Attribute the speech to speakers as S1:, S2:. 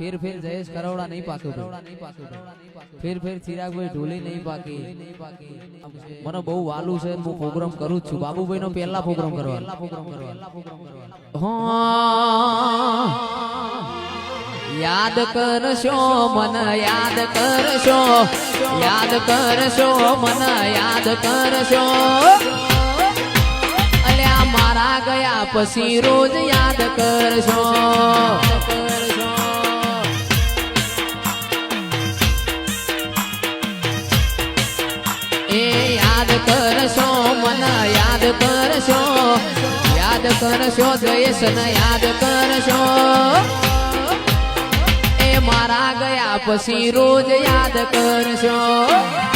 S1: फिर जयेश करोड़ा नहीं पाके फिर चिराग भाई ढोली नहीं पाकी મને બહુ વાલું છે હું પ્રોગ્રામ કરું છું બાબુભાઈ નો પહેલા પ્રોગ્રામ કરવા યાદ કરશો મન યાદ કરશો મન યાદ કરશો અલ્યા મારા ગયા પછી રોજ યાદ કરશો याद करशो मन याद करशो जयेश न याद करशो ए मारा गया पसी रोज याद करशो।